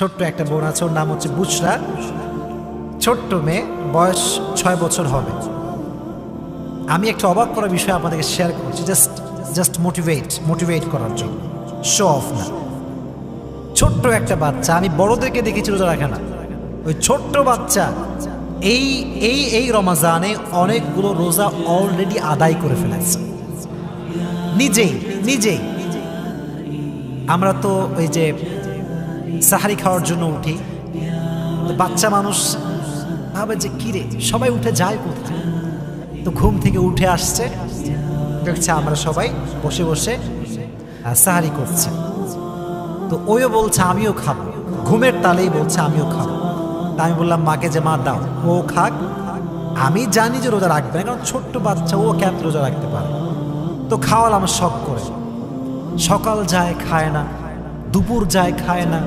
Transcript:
ছোট্ট একটা বোন আছে, ওর নাম হচ্ছে বুশরা, ছোট্ট মেয়ে, বয়স 6 বছর হবে। আমি একটা অবাক করার বিষয় আপনাদেরকে শেয়ার করছি, জাস্ট মোটিভেট করার জন্য, শো অফ না। ছোট্ট একটা বাচ্চা, আমি বড়দেরকে দেখেছি রোজা রাখে না, ওই ছোট্ট বাচ্চা এই এই এই রমাজানে অনেকগুলো রোজা অলরেডি আদায় করে ফেলেছে নিজেই। আমরা তো ওই যে সাহারি খাওয়ার জন্য উঠি, তো বাচ্চা মানুষ ভাবে যে কিরে সবাই উঠে যায় কোথায়, তো ঘুম থেকে উঠে আসছে, দেখছে আমরা সবাই বসে বসে সাহারি করছে, তো ওইও বলছে আমিও খাবো, ঘুমের তালেই বলছে আমিও খাবো। তা আমি বললাম মাকে যে মা দাও, ও খাক, আমি জানি যে রোজা রাখবে না, কারণ ছোট্ট বাচ্চা, ও কেন রোজা রাখতে পারে। তো খাওয়ালাম শখ করে, সকাল যায় খায় না, দুপুর যায় খায় না,